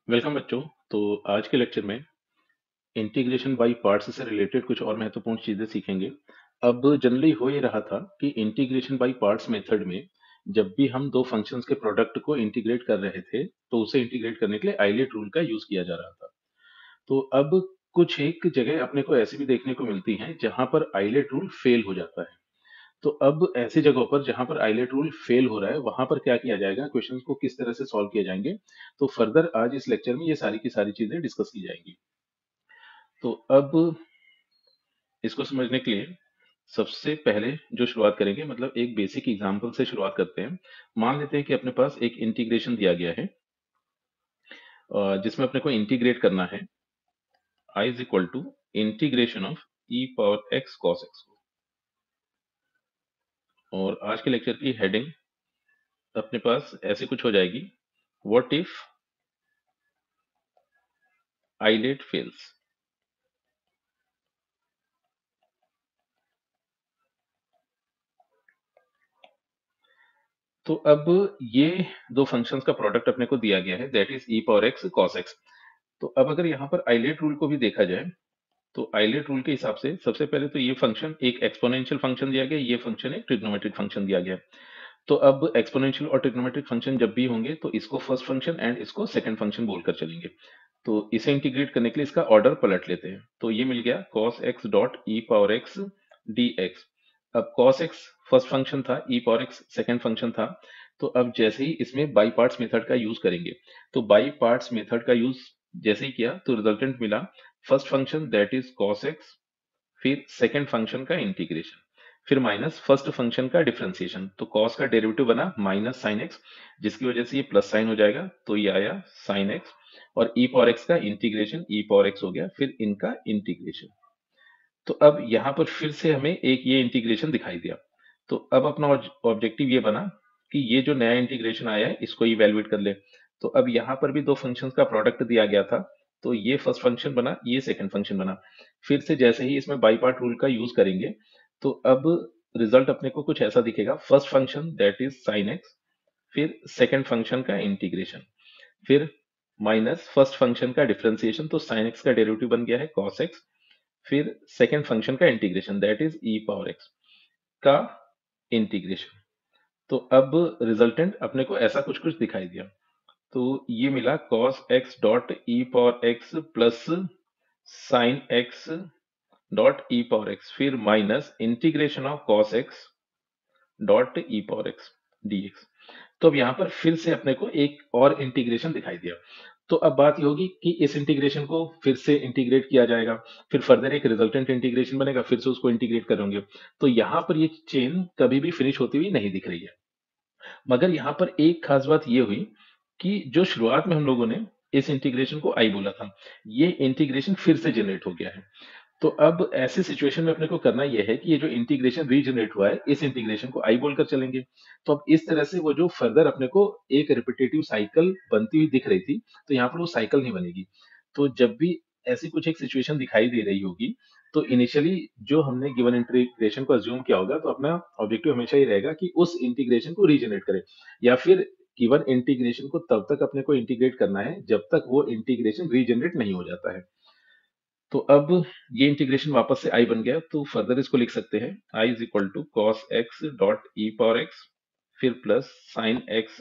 Welcome बच्चों। तो आज के लेक्चर में इंटीग्रेशन बाय पार्ट्स से रिलेटेड कुछ और महत्वपूर्ण चीजें सीखेंगे। अब जनरली हो ये रहा था कि इंटीग्रेशन बाय पार्ट्स मेथड में जब भी हम दो फंक्शंस के प्रोडक्ट को इंटीग्रेट कर रहे थे तो उसे इंटीग्रेट करने के लिए आइलेट रूल का यूज किया जा रहा था। तो अब कुछ एक जगह अपने को ऐसी भी देखने को मिलती हैं जहां पर आइलेट रूल फेल हो जाता है। तो अब ऐसी जगहों पर जहां पर आइलेट रूल फेल हो रहा है वहां पर क्या किया जाएगा, क्वेश्चंस को किस तरह से सॉल्व किए जाएंगे। तो फर्दर आज इस लेक्चर में ये सारी की सारी चीजें डिस्कस की जाएंगी। तो अब इसको समझने के लिए सबसे पहले जो शुरुआत करेंगे, मतलब एक बेसिक एग्जांपल से शुरुआत करते हैं। मान लेते हैं कि अपने पास एक इंटीग्रेशन दिया गया है जिसमें अपने को इंटीग्रेट करना है i is equal to integration of E power x cos x को। और आज के लेक्चर की हेडिंग अपने पास ऐसे कुछ हो जाएगी, व्हाट इफ आइलेट फेल्स। तो अब ये दो फंक्शंस का प्रोडक्ट अपने को दिया गया है, that is E power x cos x. तो अब अगर यहाँ पर आइलेट रूल को भी देखा जाए तो आइलेट रूल के हिसाब से सबसे पहले तो ये फंक्शन एक एक्सपोनेंशियल फंक्शन दिया गया, ये फंक्शन एक ट्रिग्नोमेट्रिक फंक्शन दिया गया। तो अब एक्सपोनेंशियल और ट्रिग्नोमेट्रिक फंक्शन जब भी होंगे तो इसको फर्स्ट फंक्शन एंड इसको सेकंड फंक्शन बोलकर चलेंगे। तो इसे इंटीग्रेट करने के लिए इसका ऑर्डर पलट लेते हैं। तो ये मिल गया cos x dot E power x D x. अब cos x फर्स्ट फंक्शन था, ई पावर एक्स सेकेंड फंक्शन था। तो अब जैसे ही इसमें बाई पार्ट्स मेथड का यूज करेंगे, तो बाई पार्ट्स मेथड का यूज जैसे ही किया तो रिजल्टेंट मिला first function that is cos x, फिर सेकेंड फंक्शन का इंटीग्रेशन, फिर माइनस फर्स्ट फंक्शन का डिफरेंशिएशन। तो cos का डेरिवेटिव बना माइनस साइन एक्स, जिसकी वजह से ये प्लस साइन हो जाएगा, तो ये आया साइन एक्स। और ई पावर एक्स का इंटीग्रेशन ई पावर एक्स हो गया, फिर इनका इंटीग्रेशन। तो अब यहाँ पर फिर से हमें एक ये इंटीग्रेशन दिखाई दिया। तो अब अपना ऑब्जेक्टिव ये बना कि ये जो नया इंटीग्रेशन आया है इसको इवेलुएट कर ले। तो अब यहाँ पर भी दो फंक्शंस का प्रोडक्ट दिया गया था, तो ये फर्स्ट फंक्शन बना, ये सेकंड फंक्शन बना। फिर से जैसे ही इसमें बाई पार्ट रूल का यूज करेंगे तो अब रिजल्ट अपने को कुछ ऐसा दिखेगा, first function that is sine x, फिर सेकंड फंक्शन का इंटीग्रेशन, फिर माइनस फर्स्ट फंक्शन का डिफरेंशिएशन, तो साइन एक्स का डेरिवेटिव बन गया है cos x, फिर सेकेंड फंक्शन का integration that is E power X का इंटीग्रेशन। तो अब रिजल्टेंट अपने को ऐसा कुछ कुछ दिखाई दिया। तो ये मिला cos x dot E power X plus sine X dot E power X, फिर minus integration of cos x dot E power X dx। तो अब यहाँ पर फिर से अपने को एक और इंटीग्रेशन दिखाई दिया। तो अब बात ये होगी कि इस इंटीग्रेशन को फिर से इंटीग्रेट किया जाएगा, फिर फर्दर एक रिजल्टेंट इंटीग्रेशन बनेगा, फिर से उसको इंटीग्रेट करेंगे। तो यहाँ पर ये चेन कभी भी फिनिश होती हुई नहीं दिख रही है। मगर यहाँ पर एक खास बात ये हुई कि जो शुरुआत में हम लोगों ने इस इंटीग्रेशन को आई बोला था, ये इंटीग्रेशन फिर से जनरेट हो गया है। तो अब ऐसे सिचुएशन में अपने को करना यह है कि ये जो इंटीग्रेशन रीजनरेट हुआ है इस इंटीग्रेशन को आई बोलकर चलेंगे। तो अब इस तरह से वो जो फर्दर अपने को एक रिपीटेटिव साइकिल बनती हुई दिख रही थी, तो यहाँ पर वो साइकिल नहीं बनेगी। तो जब भी ऐसी कुछ एक सिचुएशन दिखाई दे रही होगी तो इनिशियली जो हमने गिवन इंटीग्रेशन को अज्यूम किया होगा, तो अपना ऑब्जेक्टिव हमेशा ही रहेगा कि उस इंटीग्रेशन को रीजनरेट करें, या फिर गिवन इंटीग्रेशन को तब तक अपने को इंटीग्रेट करना है जब तक वो इंटीग्रेशन रीजनरेट नहीं हो जाता है। तो अब ये इंटीग्रेशन वापस से आई बन गया, तो फर्दर इसको लिख सकते हैं I is equal to cos X dot E power X, फिर plus sine X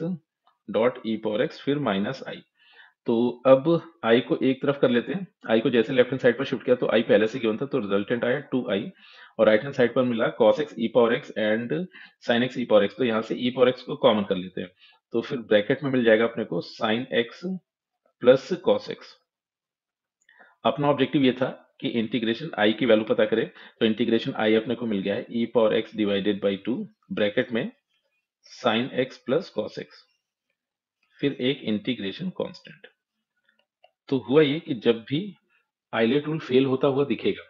dot E power X, फिर माइनस आई। तो अब आई को एक तरफ कर लेते हैं, आई को जैसे लेफ्ट हैंड साइड पर शिफ्ट किया तो आई पहले से गिवन था, तो रिजल्टेंट आया 2i। और राइट हैंड साइड पर मिला cos x E power x and sin x E power x. तो यहाँ से ई पावर एक्स को कॉमन कर लेते हैं, तो फिर ब्रैकेट में मिल जाएगा अपने को sin x plus cos x। अपना ऑब्जेक्टिव ये था कि इंटीग्रेशन आई की वैल्यू पता करें। तो इंटीग्रेशन आई अपने को मिल गया है E power X divided by 2, bracket में sine X plus cos X, फिर एक इंटीग्रेशन कांस्टेंट। तो हुआ ये कि जब भी आइलेट रूल फेल होता हुआ दिखेगा,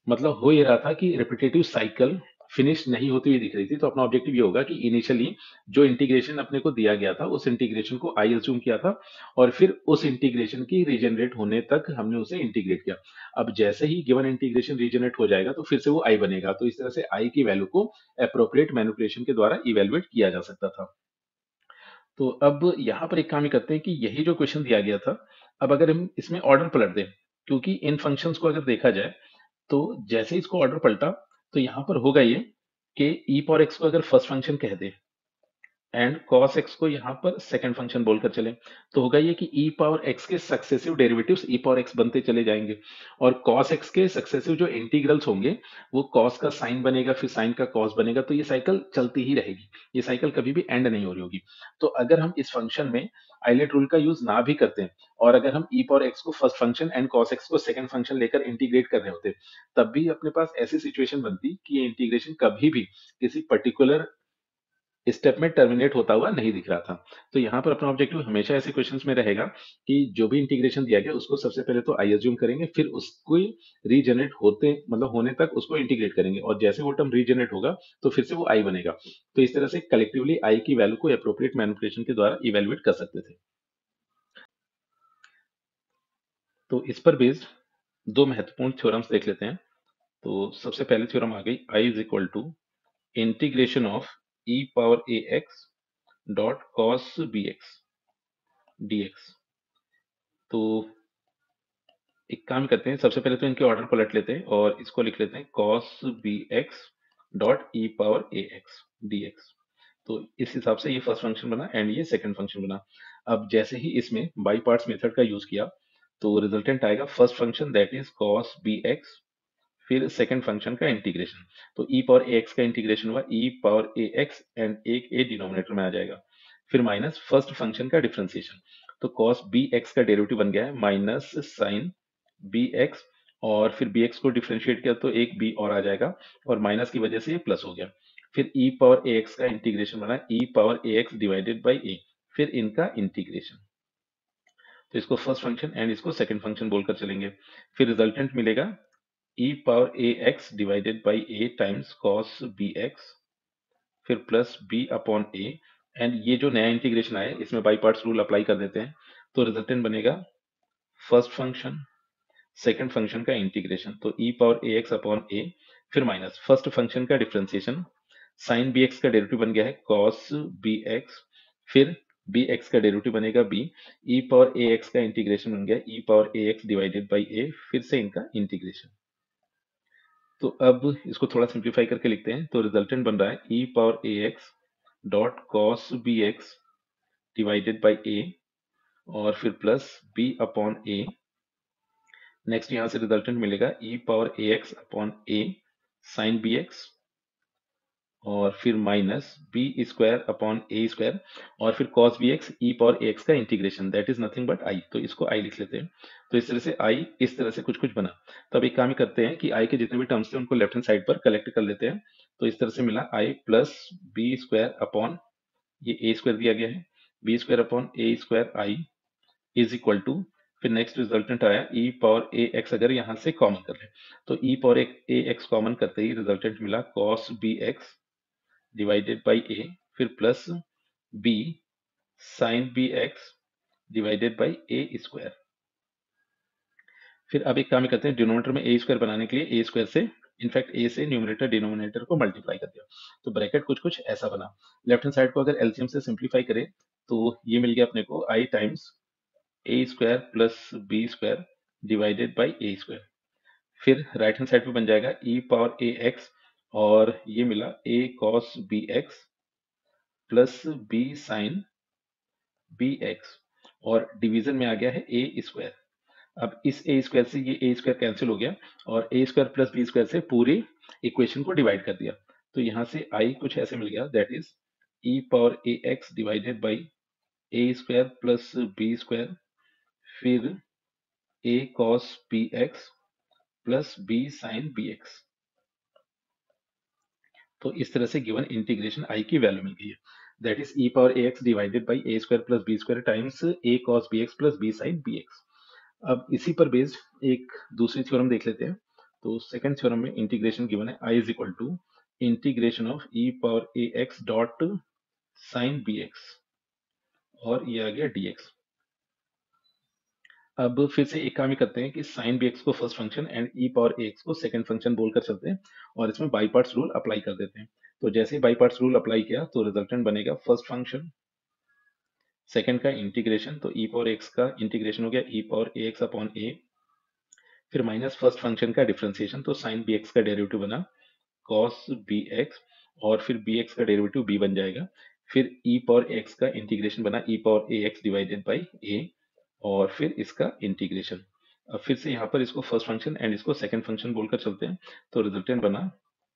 मतलब हो ये रहा था कि रिपीटेटिव साइकिल फिनिश नहीं होती हुई दिख रही थी, तो अपना ऑब्जेक्टिव ये होगा कि इनिशियली जो इंटीग्रेशन अपने को दिया गया था उस इंटीग्रेशन को आई अज्यूम किया था, और फिर उस इंटीग्रेशन की रीजनरेट होने तक हमने उसे इंटीग्रेट किया। अब जैसे ही गिवन इंटीग्रेशन रीजनरेट हो जाएगा तो फिर से वो आई बनेगा, तो इस तरह से आई की वैल्यू को अप्रोप्रिएट मैनिपुलेशन के द्वारा इवेलुएट किया जा सकता था। तो अब यहाँ पर एक काम ही करते हैं कि यही जो क्वेश्चन दिया गया था, अब अगर हम इसमें ऑर्डर पलट दें, क्योंकि इन फंक्शंस को अगर देखा जाए तो जैसे ही इसको ऑर्डर पलटा तो यहाँ पर होगा ये कि ई पावर एक्स को अगर फर्स्ट फंक्शन कह दे एंड cos x को यहाँ पर सेकंड फंक्शन बोलकर चले, तो होगा ये कि e पावर x के successive derivatives e power x बनते चले जाएंगे और cos x के सक्सेसिव जो इंटीग्रल्स होंगे वो cos का साइन बनेगा, फिर साइन का cos बनेगा, तो ये साइकिल चलती ही रहेगी, ये साइकिल कभी भी एंड नहीं हो रही होगी। तो अगर हम इस फंक्शन में आइलेट रूल का यूज ना भी करते हैं और अगर हम e पावर x को first function and cos x को सेकंड फंक्शन लेकर इंटीग्रेट कर रहे होते, तब भी अपने पास ऐसी सिचुएशन बनती कि ये इंटीग्रेशन कभी भी किसी पर्टिकुलर स्टेप में टर्मिनेट होता हुआ नहीं दिख रहा था। तो यहाँ पर अपना ऑब्जेक्टिव हमेशा ऐसे क्वेश्चंस में रहेगा कि जो भी इंटीग्रेशन दिया गया उसको सबसे पहले तो आई अज्यूम करेंगे, फिर उसको रीजनरेट होते मतलब होने तक उसको इंटीग्रेट करेंगे और जैसे वो टर्म रीजनरेट होगा तो फिर से वो आई बनेगा। तो इस तरह से कलेक्टिवली आई की वैल्यू को अप्रोप्रिएट मैनिपुलेशन के द्वारा इवेल्युएट कर सकते थे। तो इस पर बेस्ड दो महत्वपूर्ण थ्योरम्स देख लेते हैं। तो सबसे पहले थ्योरम आ गई I is equal to integration of E power A X dot cos B X dx। तो एक काम करते हैं, सबसे पहले तो इनके ऑर्डर पलट लेते हैं और इसको लिख लेते हैं cos bx dot E power ए एक्स dx। तो इस हिसाब से ये फर्स्ट फंक्शन बना एंड ये सेकंड फंक्शन बना। अब जैसे ही इसमें बाई पार्ट्स मेथड का यूज किया तो रिजल्टेंट आएगा first function that is cos bx, फिर सेकंड फंक्शन का इंटीग्रेशन। तो ई पावर ए एक्स का इंटीग्रेशन हुआ E power A X and एक ए डिनोमिनेटर में आ जाएगा, फिर माइनस फर्स्ट फंक्शन का डिफरेंशिएशन। तो cos बी एक्स का डेरिवेटिव बन गया है माइनस साइन बी एक्स, और फिर बी एक्स को डिफरेंशिएट किया तो एक बी और आ जाएगा और माइनस की वजह से ये प्लस हो गया। फिर ई पावर ए एक्स का इंटीग्रेशन बना E power A x divided by A, फिर इनका इंटीग्रेशन। तो इसको फर्स्ट फंक्शन एंड इसको सेकंड फंक्शन बोलकर चलेंगे। फिर रिजल्टेंट मिलेगा e power A x divided by A times cos B X, फिर plus B upon A, and ये जो नया इंटीग्रेशन आया इसमें बाई पार्ट्स रूल अप्लाई कर देते हैं। तो रिजल्टेंट बनेगा फर्स्ट फंक्शन सेकंड फंक्शन का इंटीग्रेशन, तो e power A X upon A, फिर माइनस फर्स्ट फंक्शन का डिफरेंशिएशन, साइन बी एक्स का डेरिवेटिव बन गया है कॉस बी एक्स, फिर बी एक्स का डेरिवेटिव बनेगा बी, e पावर ए एक्स का इंटीग्रेशन बन गया e power A x divided by A, फिर से इनका इंटीग्रेशन। तो अब इसको थोड़ा सिंप्लीफाई करके लिखते हैं, तो रिजल्टेंट बन रहा है E power A X dot cos B X divided by A, और फिर plus B upon A. Next यहाँ से रिजल्टेंट मिलेगा E power A X upon A sine B X, और फिर माइनस बी स्क्वायर अपॉन ए स्क्वायर, और फिर cos B X E power ए X का integration that is nothing but I, तो इसको आई लिख लेते हैं। तो इस तरह से आई इस तरह से कुछ कुछ बना। तो अब एक काम ही करते हैं कि आई के जितने भी टर्म्स थे उनको लेफ्ट हैंड साइड पर कलेक्ट कर लेते हैं। तो इस तरह से मिला I plus B square upon ये ए स्क्वायर दिया गया है, b square upon A square I is equal to, फिर नेक्स्ट रिजल्टेंट आया ई पावर ए एक्स, अगर यहाँ से कॉमन कर ले तो ई पावर ए एक्स कॉमन करते ही रिजल्टेंट मिला cos B X divided by A, फिर plus B sine B X divided by A square. फिर अब एक काम ही करते हैं, डिनोमिनेटर में ए स्क्वायर बनाने के लिए ए स्क्वायर से इनफैक्ट ए से न्यूमरेटर डिनोमिनेटर को मल्टीप्लाई कर दिया, तो ब्रैकेट कुछ कुछ ऐसा बना। लेफ्ट हैंड साइड को अगर एलसीएम से सिंप्लीफाई करें तो ये मिल गया अपने को I times A square plus B square divided by A square. फिर राइट हैंड साइड पे बन जाएगा ई पावर ए एक्स, और ये मिला A cos B x plus B sine B X, और डिवीजन में आ गया है ए स्क्वायर। अब इस ए स्क्वायर से ये ए स्क्वायर कैंसिल हो गया और ए स्क्वायर प्लस बी स्क्वायर से पूरी इक्वेशन को डिवाइड कर दिया। तो यहाँ से आई कुछ ऐसे मिल गया that is E power A x divided by A square plus B square, फिर A cos B x plus B sine B x. तो इस तरह से गिवन इंटीग्रेशन आई की वैल्यू मिल गई है that is E power A x divided by A square plus B square times a cos B x plus B sine B x. अब इसी पर बेस्ड एक दूसरी थ्योरम देख लेते हैं। तो सेकंड थ्योरम में इंटीग्रेशन गिवन है I is equal to integration of E power A X dot sine B X, और ये आ गया dx। अब फिर से एक काम ही करते हैं कि साइन bx को first function and E power ax को सेकंड फंक्शन बोलकर चलते हैं और इसमें बाई पार्ट्स रूल अप्लाई कर देते हैं। तो जैसे ही बाई पार्ट्स रूल अप्लाई किया तो रिजल्टेंट बनेगा फर्स्ट फंक्शन सेकंड का इंटीग्रेशन, तो ई पावर एक्स का इंटीग्रेशन हो गया E power A X upon A. फिर माइनस फर्स्ट फंक्शन का डिफरेंशिएशन, तो साइन बी एक्स का डेरिवेटिव बना कॉस बी एक्स, और फिर बी एक्स का डेरिवेटिव बी बन जाएगा। फिर ई पावर एक्स का इंटीग्रेशन बना E power A x divided by A, और फिर इसका इंटीग्रेशन। अब फिर से यहाँ पर इसको फर्स्ट फंक्शन एंड इसको सेकंड फंक्शन बोलकर चलते हैं, तो रिजल्टेंट बना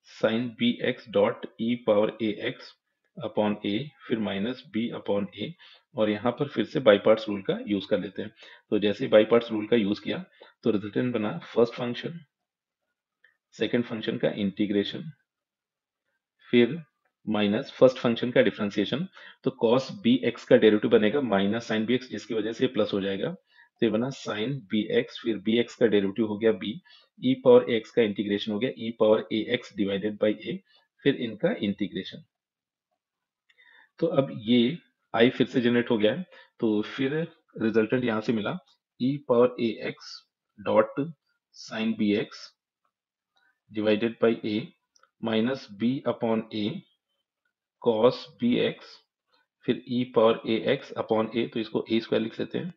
sine B X dot E power A X upon A, फिर माइनस बी अपॉन ए, और यहाँ पर फिर से बाई पार्ट्स रूल का यूज कर लेते हैं। तो जैसे बाई पार्ट्स रूल का यूज किया, तो रिजल्टेंट बना फर्स्ट फंक्शन सेकंड फंक्शन का इंटीग्रेशन, फिर माइनस फर्स्ट फंक्शन का डिफरेंशिएशन, तो cos बी एक्स का डेरिवेटिव बनेगा माइनस साइन बी एक्स, जिसकी वजह से प्लस हो जाएगा, तो ये बना साइन बी एक्स, फिर बी एक्स का डेरिवेटिव हो गया बी, ई पावर एक्स का इंटीग्रेशन हो गया E power A x divided by A, फिर इनका इंटीग्रेशन। तो अब ये आई फिर से जनरेट हो गया है, तो फिर रिजल्टेंट यहां से मिला E power A X dot sine B X divided by A minus B upon A cos B X, फिर E power A X upon A, तो इसको ए स्क्वायर लिख लेते हैं,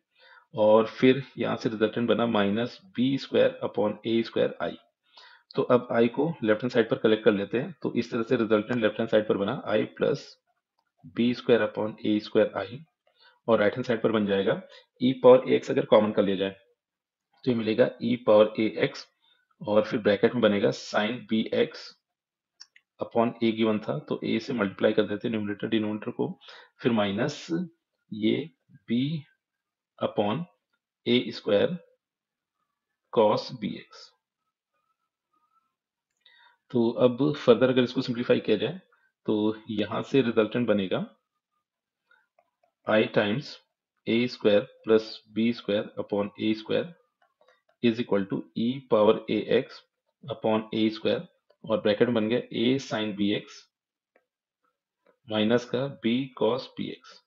और फिर यहाँ से रिजल्टेंट बना माइनस बी स्क्वायर अपॉन ए स्क्वायर आई। तो अब आई को लेफ्ट हैंड साइड पर कलेक्ट कर लेते हैं, तो इस तरह से रिजल्टेंट लेफ्ट हैंड साइड पर बना आई प्लस बी स्क्वायर अपॉन ए स्क्वायर आई, और राइट हैंड साइड पर बन जाएगा ई पावर ए एक्स अगर कॉमन कर लिया जाए, तो ये मिलेगा ई पावर ए एक्स, और फिर ब्रैकेट में बनेगा साइन बी एक्स अपॉन ए गिवन था, तो ए से मल्टीप्लाई कर देते हैं न्यूमरेटर डिनोमिनेटर को, फिर माइनस ये बी अपॉन ए स्क्वायर कॉस बी एक्स। तो अब फर्दर अगर इसको सिंप्लीफाई किया जाए, तो यहां से रिजल्टेंट बनेगा I times A square plus B square upon A square is equal to E power A X upon A square, और ब्रैकेट में बन गया A sine B X minus का बी कॉस बी एक्स,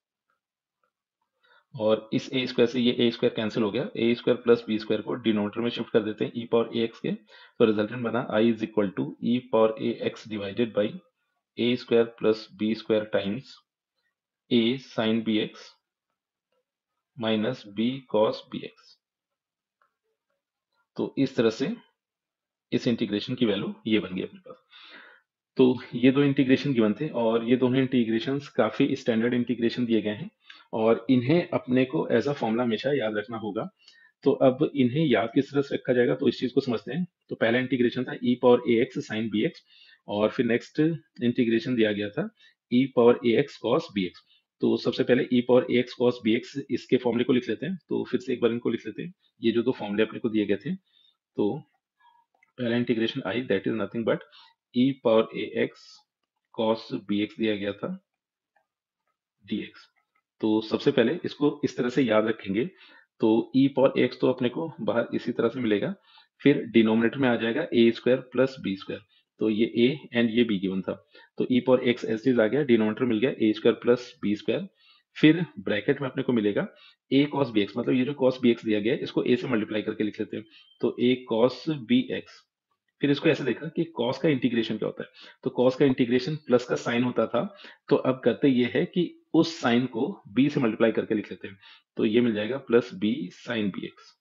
और इस ए square से ये a square cancel हो गया, A square plus B square को डिनोमिनेटर में शिफ्ट कर देते हैं ई पावर ए एक्स के, तो रिजल्टेंट बना I is equal to E power A x divided by A square plus B square times A sine B X minus B cos B x. तो इस तरह से इस इंटीग्रेशन की वैल्यू ये बन गई अपने पास। तो ये दो इंटीग्रेशन गिवन थे, और ये दोनों इंटीग्रेशंस काफी स्टैंडर्ड इंटीग्रेशन दिए गए हैं, और इन्हें अपने को एज अ फॉर्मूला हमेशा याद रखना होगा। तो अब इन्हें याद किस तरह से रखा जाएगा, तो इस चीज को समझते हैं। तो पहला इंटीग्रेशन था ई पावर ए एक्स साइन बी एक्स, और फिर नेक्स्ट इंटीग्रेशन दिया गया था ई पावर ए एक्स कॉस बी एक्स। तो सबसे पहले ई पावर ए एक्स कॉस बी एक्स इसके फॉर्मूले को लिख लेते हैं, तो फिर से एक बार इनको लिख लेते हैं। ये जो दो फॉर्मूले अपने को दिए गए थे, तो पहला integration I that is nothing but e power A x cos B x दिया गया था dx। तो सबसे पहले इसको इस तरह से याद रखेंगे, तो e पावर एक्स तो अपने को बाहर इसी तरह से मिलेगा, फिर डिनोमिनेटर में आ जाएगा A square plus B square, तो ये a एंड ये b गिवन था, तो e power X as is आ गया, डिनोमिनेटर मिल गया A square plus B square, फिर ब्रैकेट में अपने को मिलेगा a cos bx, मतलब ये जो cos bx दिया गया है इसको a से मल्टीप्लाई करके लिख लेते हैं, तो a cos bx। फिर इसको ऐसे देखा कि cos का इंटीग्रेशन क्या होता है, तो cos का इंटीग्रेशन प्लस का साइन होता था, तो अब करते ये है कि उस साइन को b से मल्टीप्लाई करके लिख लेते हैं, तो ये मिल जाएगा plus b sine B x.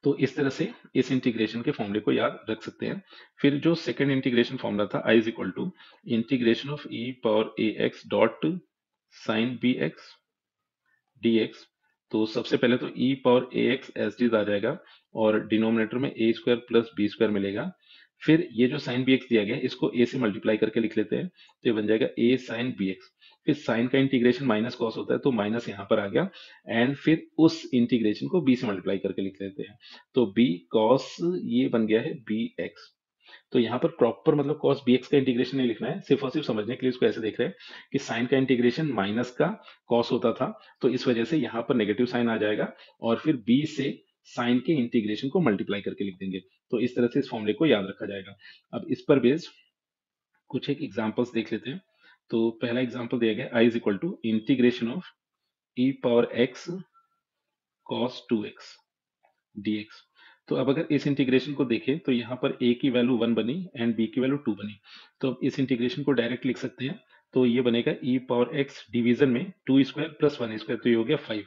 तो इस तरह से इस इंटीग्रेशन के फॉर्मूले को याद रख सकते हैं। फिर जो सेकंड इंटीग्रेशन फॉर्मूला था I is equal to integration of E power A X dot sine B X dx। तो सबसे पहले तो e power A X as is आ जाएगा, और डिनोमिनेटर में A square plus B square मिलेगा, फिर ये जो साइन बी एक्स दिया गया है इसको a से मल्टीप्लाई करके लिख लेते हैं, तो ये बन जाएगा a साइन बी एक्स। फिर साइन का इंटीग्रेशन माइनस कॉस होता है, तो माइनस यहाँ पर आ गया, एंड फिर उस इंटीग्रेशन को b से मल्टीप्लाई करके लिख लेते हैं, तो b कॉस ये बन गया है बी एक्स। तो यहाँ पर प्रॉपर मतलब cos bx का इंटीग्रेशन नहीं लिखना है, सिर्फ और सिर्फ समझने के लिए इसको ऐसे देख रहे हैं कि साइन का इंटीग्रेशन माइनस का cos होता था, तो इस वजह से यहाँ पर नेगेटिव साइन आ जाएगा, और फिर b से साइन के इंटीग्रेशन को मल्टीप्लाई करके लिख देंगे, तो इस तरह से इस फॉर्मूले को याद रखा जाएगा। अब इस पर बेस्ड कुछ एक एग्जाम्पल्स देख लेते हैं। तो पहला एग्जाम्पल दिया गया i is equal to integration of E power x cos two x dx। तो अब अगर इस इंटीग्रेशन को देखें, तो यहाँ पर a की वैल्यू 1 बनी एंड b की वैल्यू 2 बनी, तो अब इस इंटीग्रेशन को डायरेक्ट लिख सकते हैं। तो ये बनेगा ई पावर एक्स डिवीजन में 2 स्क्वायर प्लस 1 स्क्वायर, तो ये हो गया 5।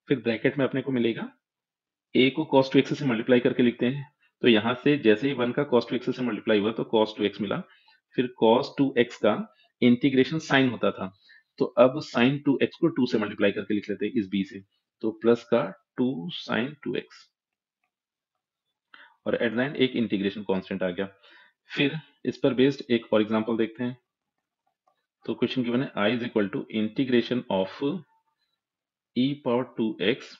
फिर ब्रैकेट में अपने को मिलेगा ए को cos 2x से मल्टीप्लाई करके लिखते हैं, तो यहां से जैसे ही 1 का cos 2x से मल्टीप्लाई हुआ तो cos 2x मिला। फिर cos 2x का इंटीग्रेशन साइन होता था, तो अब sin 2x को 2 से मल्टीप्लाई करके लिख लेते हैं इस b से, तो प्लस का 2 sin 2x, और एट द एंड एक इंटीग्रेशन कांस्टेंट आ गया। फिर इस पर बेस्ड एक और एग्जांपल देखते हैं। तो क्वेश्चन गिवन है i is equal to integration of e power 2x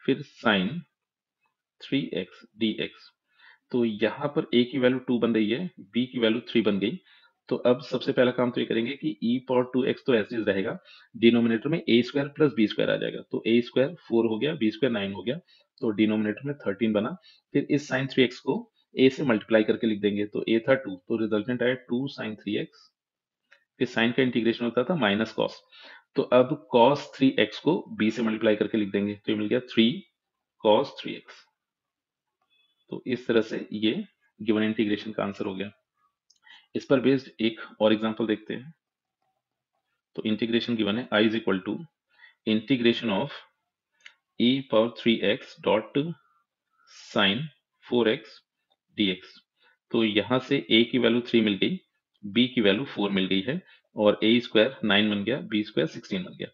फिर sin 3x dx। तो यहाँ पर a की वैल्यू 2 बन रही है, b की वैल्यू 3 बन गई। तो अब सबसे पहला काम तो ये करेंगे कि e पावर 2x तो ऐसे ही रहेगा, डिनोमिनेटर में a square plus b square आ जाएगा, तो a स्क्वायर 4 हो गया, b स्क्वायर 9 हो गया, तो डिनोमिनेटर में 13 बना। फिर इस साइन 3x को a से मल्टीप्लाई करके लिख देंगे, तो a था 2, तो रिजल्टेंट आया 2 साइन 3x। फिर साइन का इंटीग्रेशन होता था माइनस कॉस, तो अब cos 3x को b से मल्टीप्लाई करके लिख देंगे, तो ये मिल गया 3 cos 3x। तो इस तरह से ये गिवन इंटीग्रेशन का आंसर हो गया। इस पर बेस्ड एक और एग्जांपल देखते हैं। तो इंटीग्रेशन गिवन है i is equal to integration of e power 3x dot sine 4x dx। तो यहां से a की वैल्यू 3 मिल गई, b की वैल्यू 4 मिल गई है, और a स्क्वायर 9 बन गया, b स्क्वायर 16 बन गया।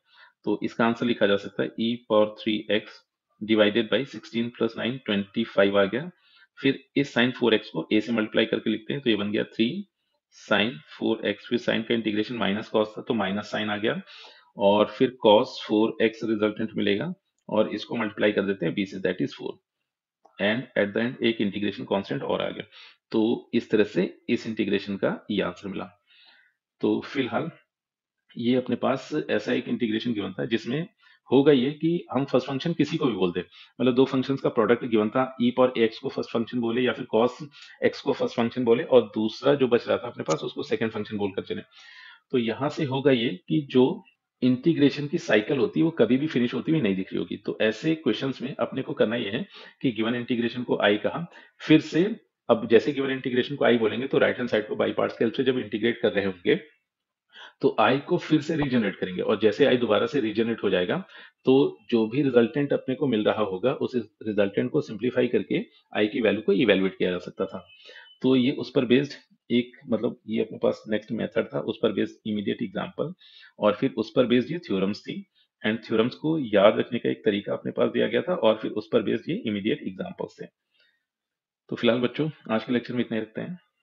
तो इसका आंसर लिखा जा सकता है e power 3x divided by 16 plus 9 25 आ गया। फिर इस साइन 4x को a से मल्टीप्लाई करके लिखते हैं, तो ये बन गया 3 साइन 4x। फिर साइन का इंटीग्रेशन माइनस कॉस था, तो माइनस साइन आ गया, और फिर cos 4x रिजल्टेंट मिलेगा, और इसको मल्टीप्लाई कर देते हैं b से, that is 4, and at the end एक इंटीग्रेशन कांस्टेंट और आ गया। तो इस तरह से इस इंटीग्रेशन का ये आंसर मिला। तो फिलहाल ये अपने पास ऐसा एक इंटीग्रेशन गिवन था जिसमें होगा ये कि हम फर्स्ट फंक्शन किसी को भी बोल दे, मतलब दो फंक्शंस का प्रोडक्ट गिवन था, ई पावर एक्स को फर्स्ट फंक्शन बोले या फिर कॉस एक्स को फर्स्ट फंक्शन बोले, और दूसरा जो बच रहा था अपने पास उसको सेकंड फंक्शन बोलकर चले। तो यहां से होगा ये कि जो इंटीग्रेशन की साइकिल होती है वो कभी भी फिनिश होती हुई नहीं दिख रही होगी। तो ऐसे क्वेश्चंस में अपने को करना ये है कि गिवन इंटीग्रेशन को आई कहा, फिर से अब जैसे गिवन इंटीग्रेशन को आई बोलेंगे तो राइट हैंड साइड को बाई पार्ट्स के हेल्प से जब इंटीग्रेट कर रहे होंगे तो आई को फिर से रीजनरेट करेंगे, और जैसे आई दोबारा से रीजनरेट हो जाएगा तो जो भी रिजल्टेंट अपने को मिल रहा होगा उस रिजल्टेंट को सिंप्लीफाई करके आई की वैल्यू को इवेलुएट किया जा सकता था। तो ये उस पर बेस्ड एक, मतलब ये अपने पास नेक्स्ट मेथड था, उस पर बेस्ड इमीडिएट एग्जांपल, और फिर उस पर बेस्ड ये थ्योरम्स थी, एंड थ्योरम्स को याद रखने का एक तरीका अपने पास दिया गया था, और फिर उस पर बेस्ड ये इमीडिएट एग्जांपल्स थे। तो फिलहाल बच्चों आज के लेक्चर में इतना ही रखते हैं।